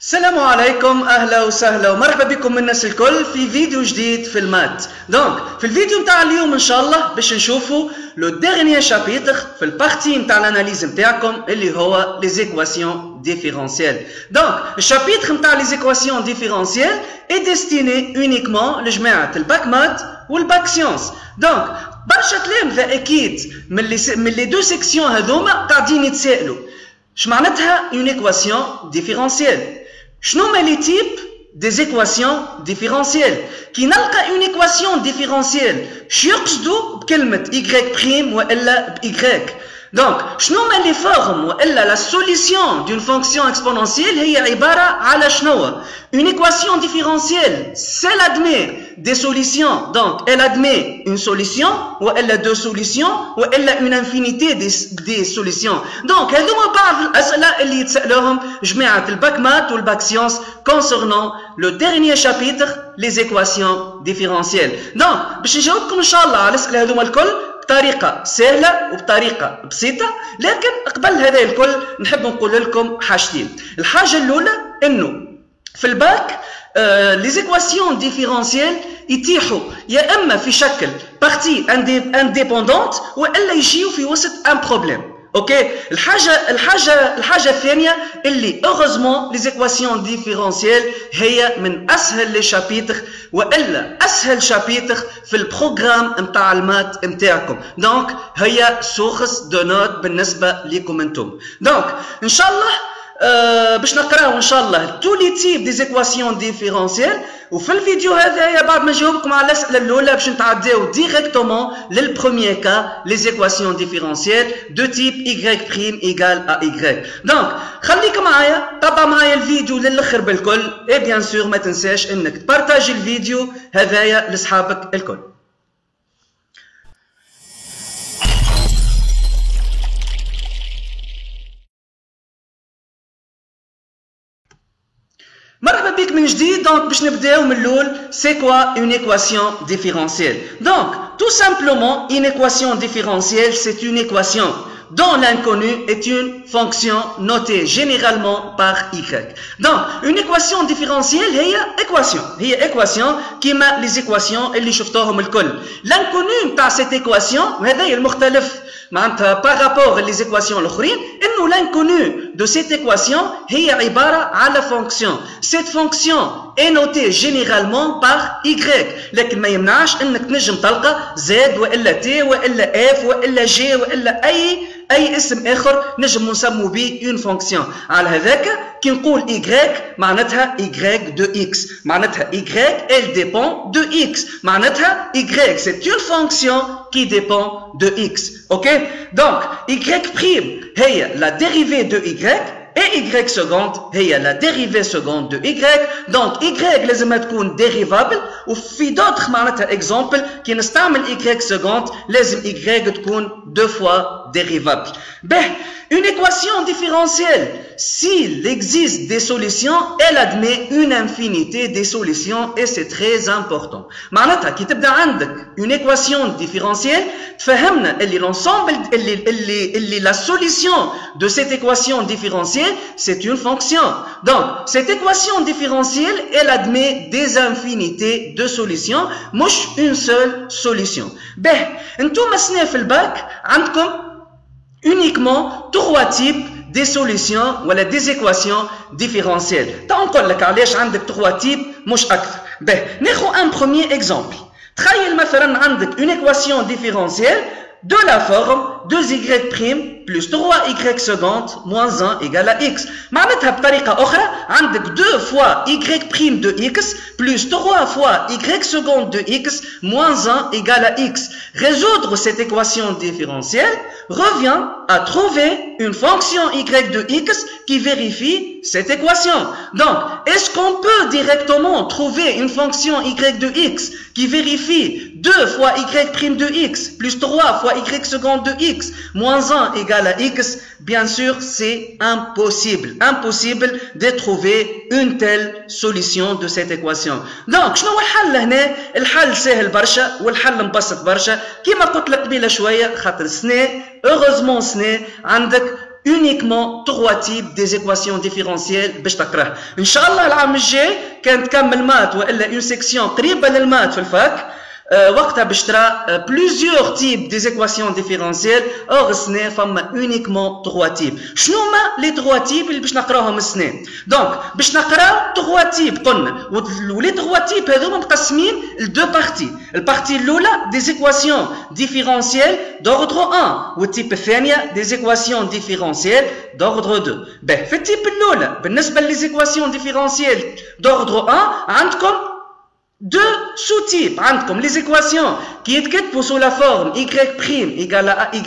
السلام عليكم، اهلا وسهلا ومرحبا بكم الناس الكل في فيديو جديد في المات. دونك في الفيديو نتاع اليوم ان شاء الله باش نشوفوا لو ديرنيير شابيتر في البارتي نتاع الاناليز نتاعكم اللي هو لي زيكواسيون ديفيرونسيال. دونك الشابيتر نتاع لي زيكواسيون ديفيرونسيال اي ديستيني اونيكمون لجماعه الباك مات والباك سيونس. دونك برشا تلامذه اكيد من لي دو سيكسيون هذوما قاعدين يتسائلوا اش معناتها اون ايكواسيون ديفيرونسيال. شنو هما لي تيب دي زيكواسيون ديفيرونسيال؟ كي نلقى اون ايكواسيون ديفيرونسيال شو يقصدوا بكلمه y بريم والا بايكغيك؟ دونك شنو هما لي فورم والا لا سوليسيون دون فونكسيون اكسبونونسيال؟ هي عباره على شنو؟ اون ايكواسيون ديفيرونسيال سي لادمي des solutions, donc elle admet une solution ou elle a deux solutions ou elle a une infinité des solutions. Donc هذوما بعض الأسئلة اللي يتسألوهم جماعة الباك مات والباك سيونس concernant le dernier chapitre les équations différentielles. Donc باش نجاوبكم إن شاء الله على الأسئلة هذوما الكل بطريقة سهلة وبطريقة بسيطة، لكن قبل هذا الكل نحب نقول لكم حاجتين. الحاجة الأولى إنه في الباك les équations différentielles يتيحوا يا اما في شكل بارتي انديبوندونت والا يجيو في وسط ان بروبليم. اوكي، الحاجه الثانيه اللي اوغوزمون لي زيكواسيون ديفيرونسيال هي من اسهل لي شابيتر والا اسهل شابيتر في البروغرام نتاع المات نتاعكم. دونك هي سورس دو نوت بالنسبه لكم انتم. دونك ان شاء الله باش نقراو ان شاء الله تو لي تيب دي زيكواسيون ديفيرونسيال، وفي الفيديو هذايا بعد ما نجاوبكم على الاسئله الاولى باش نتعداو ديريكتومون للبروميير كا لي زيكواسيون ديفيرونسيال دو تيب y بريم ايغال ا y. دونك خليك معايا، تابع معايا الفيديو للاخر بالكل، اي بيان سور ما تنساش انك تبارطاجي الفيديو هذايا لاصحابك الكل. مرحبا بك من جديد. دونك باش نبداو من الاول، سي كوا اون ايكواسيون ديفيرونسيال؟ دونك tout simplement une équation différentielle c'est une équation dont l'inconnu est une fonction notée généralement par y. Donc une équation différentielle هي équation كيما les équations اللي شفتوهم الكل. l'inconnu نتاع cette équation وهذا المختلف معناتها par rapport les équations الاخرين انه l'inconnu de cette équation هي عباره على fonction. cette fonction est notée généralement par y، لكن ما يمنعش انك تنجم تلقى z والا t والا f والا g والا اي اسم اخر نجم نسمو به اون فونكسيون. على هذاك كي نقول y معناتها y de x، معناتها y elle dépend de x، معناتها y c'est une fonction qui dépend de x. ok، donc y prime هي la dérivée de y et y seconde هي la dérivée seconde de y. donc y لازم تكون dérivable، وفي d'autres معناتها exemple كي نستعمل y seconde لازم y تكون deux fois dérivable. به une équation différentielle s'il existe des solutions elle admet une infinité des solutions et c'est très important. معناتها كي تبدا عندك une équation différentielle تفهمنا اللي l'ensemble اللي la solution de cette équation différentielle c'est une fonction. donc cette équation différentielle elle admet des infinités de solutions مش une seule solution. به انتم سنة في الباك عندكم uniquement trois types des solutions ولا des équations différentielles. تعال نقول لك علاش عندك trois types مش اكثر. به ناخذ un premier exemple. تخيل مثلا عندك une équation différentielle de la forme 2y' plus 3y seconde moins 1 égale à x. معناتها بطريقة أخرى عندك 2 fois y' de x plus 3 fois y seconde de x moins 1 égale à x. Résoudre cette équation différentielle revient à trouver une fonction y de x qui vérifie cette équation. Donc, est-ce qu'on peut directement trouver une fonction y de x qui vérifie 2 fois y' de x plus 3 fois y seconde de x moins 1 égale à x? Bien sûr, c'est impossible. Impossible de trouver une telle solution de cette équation. Donc, شنو هو الحل هنا؟ الحل سهل برشا والحل مبسط برشا. كيما قلت لك قبيله شويه خاطر سنة heureusement سنة عندك uniquement 3 types des équations différentielles باش تقراه. ان شاء الله العام الجاي كان تكمل مات والا اون سيكسيون قريبه للمات في الفاك وقتها باش ترى plusieurs types des équations différentielles. اور السنه فما uniquement 3 types. شنو هما لي 3 types اللي باش نقراوهم السنه؟ دونك باش نقراو 3 types قلنا، ولي 3 types هذوما مقسمين لدو بارتي. البارتي الاولى des équations différentielles d'ordre 1 والتيب الثانيه des équations différentielles d'ordre 2. باهي في التيب الاولى بالنسبه لي équations différentielles d'ordre 1 عندكم deux sous-types. عندكم les équations qui يتكتبوا sous la forme y' égale à y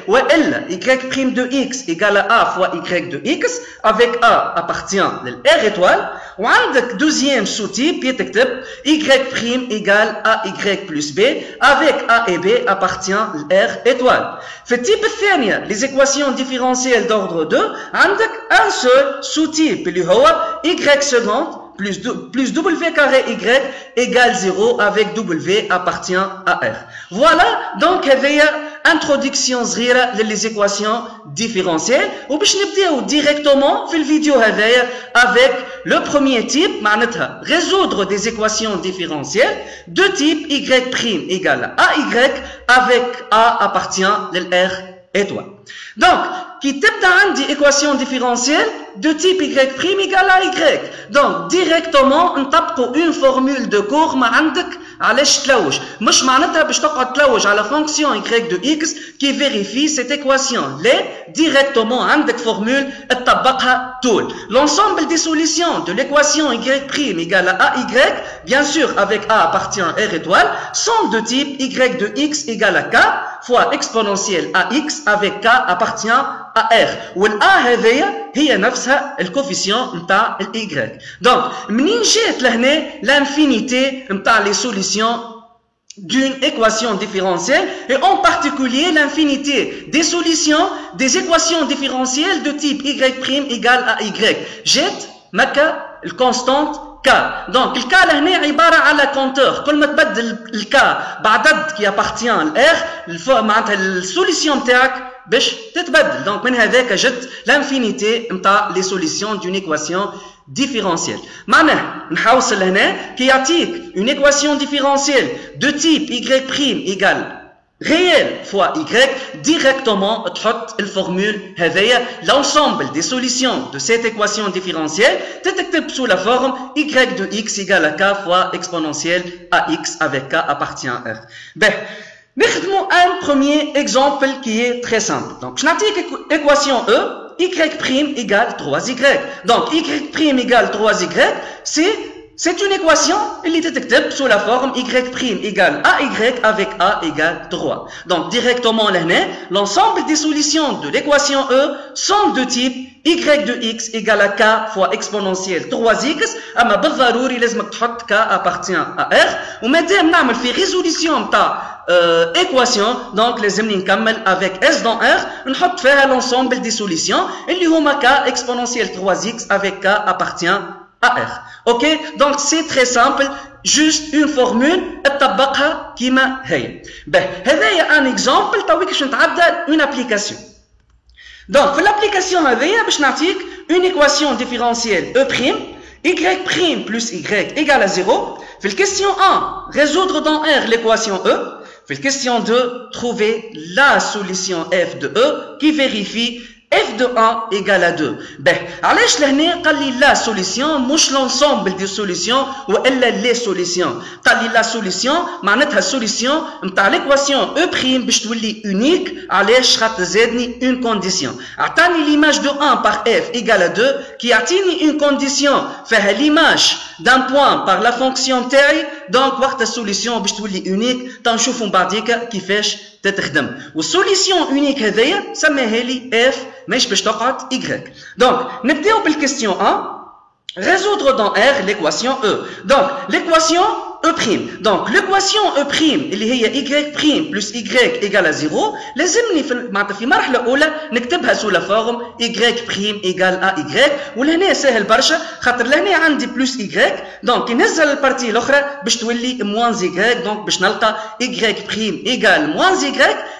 ou l y' de x égale à a fois y de x avec a appartient لل r étoile. وعندك deuxième sous-type يتكتب y' égale à y plus b avec a et b appartient لل r étoile. في التيب الثانية les équations différentielles d'ordre 2 عندك un seul sous-type اللي هو y seconde plus w carré y égale 0 avec w appartient à r. Voilà donc هذه introduction صغيرة للي équations différentielles. وباش نبداو directement في الفيديو هذايا avec le premier type معناتها résoudre des équations différentielles de type y' égale à y avec a appartient لل r étoile. Donc qui تبدا عندي équation différentielle de type y' égale à y. Donc directement نطبقوا une formule de cours ما عندك علاش تلوج. مش معناتها باش تقعد تلوج على fonction y de x qui vérifie cette équation. لا directement عندك formule تطبقها طول. L'ensemble des solutions de l'équation y' égale à y bien sûr avec a appartient à r étoile sont de type y de x égale à k fois exponentielle ax avec k appartient à r. والa هذيا هي نفسها الكوفيسيون نتاع الاي. دونك منين جات لهنا l'infinité نتاع les solutions d'une équation différentielle et en particulier l'infinité des solutions des équations différentielles de type y' égale à y. جات مكا الكونستانت k. دونك الكا لهنا عباره على كونتور، كل ما تبدل الكا بعد عدد كي appartient لr معناتها السوليسيون نتاعك باش تتبدل. دونك من هذاك جت l'infinité نتاع les solutions d'une équation différentielle. معناه نحوصل هنا كي يعطيك une équation différentielle de type y' égale réel fois y directement تحط الفورمule هذايا l'ensemble des solutions de cette équation différentielle تتكتب sous la forme y de x égale à k fois exponentielle ax avec k appartient à r. Ben, نخدموا un premier exemple qui est très simple. Donc je نعطيك équation e y' égale 3y. Donc y' égale 3y c'est une équation اللي تتكتب sous la forme y' égale ay avec a égale 3. Donc directement لهنا l'ensemble des solutions de l'équation e sont de type y de x égale à k fois exponentielle 3x. اما بالضروري لازمك تحط k appartient à r. ومادام نعمل في résolution نتاع équation donc لازمني نكمل avec s dans r نحط فيها l'ensemble des solutions اللي هما k exponentielle 3x avec k appartient à r. Ok, donc c'est très simple, juste une formule تطبقها كيما هي. باهي هذايا un exemple تويك باش نتعدى une application. Donc في l'application هذايا باش نعطيك une équation différentielle e' y' plus y égale à 0. في الكيستيون 1 résoudre dans r l'équation e. في الكيستيون 2 trouver la solution f de e qui vérifie f de 1 égale à 2. Ben, علاش لهنا قال لي la solution مش l'ensemble des solutions والا les solutions. قال لي la solution معناتها solution نتاع l'équation e' باش تولي unique. علاش خاطر زادني une condition. عطاني l'image de 1 par f égale à 2 كي يعطيني une condition فيها l'image d'un point par la fonction تاعي. donc وقت السوليسيون باش تولي unique. تنشوفوا بعديك كيفاش تتخدم. والسوليسيون unique هذايا سميها لي f مش باش تقعد y. donc نبداو بالكيستيون 1 résoudre dans R l'équation E. Donc l'équation E'. Donc, l'équation E', اللي هي Y' plus Y égale à 0, لازمني في مرحلة أولى نكتبها سو لا فورم Y' égale à Y، ولهنا سهل برشا خاطر لهنا عندي بلس Y، دونك كي نهزها للبارتي الأخرى باش تولي موان Y، دونك باش نلقى Y' égale موان Y،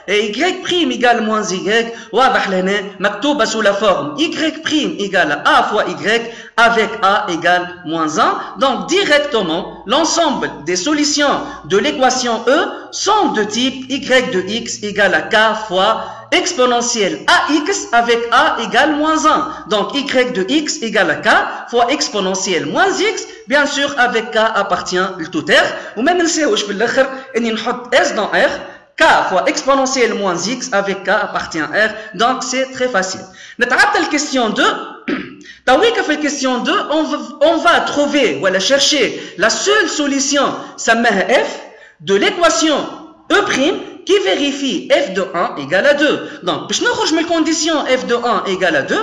Y' égale موان Y، واضح لهنا مكتوبة سو لا فورم Y' égale à A fois Y avec A égale moins 1. Donc directement, l'ensemble des solutions de l'équation E sont de type Y de X égale à K fois exponentielle AX avec A égale moins 1. Donc Y de X égale à K fois exponentielle moins X, bien sûr avec K appartient le tout R. Ou même نساوش بالاخر اني نحط S dans R. K fois exponentielle moins X avec K appartient R. Donc c'est très facile. نتعطل question 2. Tawika fait question 2, on va trouver ou aller chercher la seule solution, ça met F, de l'équation E' qui vérifie F de 1 égale à 2. Donc, باش نخرج من الكونديسيون F de 1 égale à 2,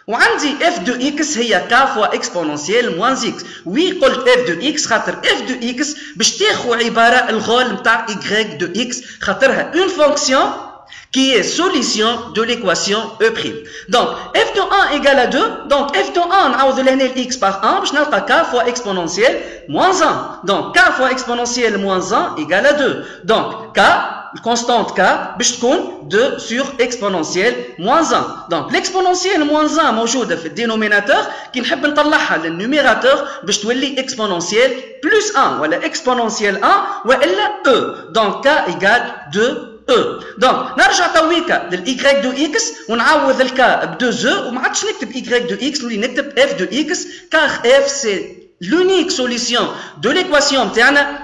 وعندي F de X هي K fois exponentielle moins X. Oui, قلت F de X خاطر F de X باش تاخو عبارة الغول متاع Y de X خاطرها une fonction qui est solution de l'équation E'. Donc, f de 1 égale à 2. Donc, f de 1, نعوض لهنا x par 1, باش نلقى k fois exponentielle moins 1. Donc, k fois exponentielle moins 1 égale à 2. Donc, k, constante k, باش تكون 2 sur exponentielle moins 1. Donc, l'exponentielle moins 1 موجودة في الدينوميناتور، كي نحب نطلعها للنوميراتور باش تولي exponentielle plus 1 ولا exponentielle 1 وإلا e. Donc, k égale 2. Donc, نرجع تويكا للY de X ونعوض الكا ب 2 وما عادش نكتب Y de X نولي نكتب F de X car F c'est l'unique solution de l'équation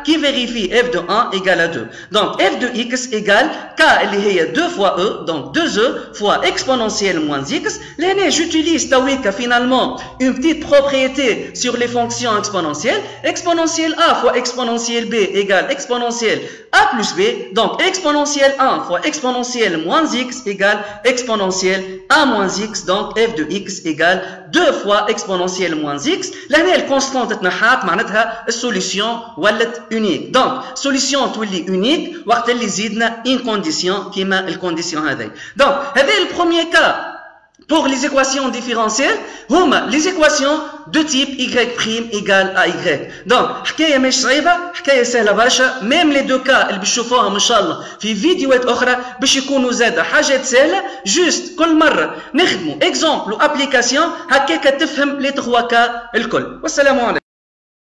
qui vérifie f de 1 égale à 2. Donc f de x égale k اللي هي 2 fois e, donc 2e fois exponentielle moins x. Là, j'utilise finalement une petite propriété sur les fonctions exponentielles. Exponentielle a fois exponentielle b égale exponentielle a plus b. Donc exponentielle 1 fois exponentielle moins x égale exponentielle a moins x. Donc f de x égale 2 fois exponentielle moins x. Là, elle constante تنحات معناتها السوليسيون ولات unique. Donc solution تولي unique وقت اللي زيدنا une condition كيما الكونديسيون هذه. Donc هذا le premier cas pour les équations différentielles هما les équations de type y' égale à y. Donc حكايه مش صعيبه، حكايه سهله برشا. ميم لي دو كا اللي باش تشوفوهم ان شاء الله في فيديوهات اخرى باش يكونوا زاده حاجات سهله. جوست كل مره نخدموا اكزومبل وابليكاسيون هكاك تفهم لي 3 كا الكل. والسلام عليكم.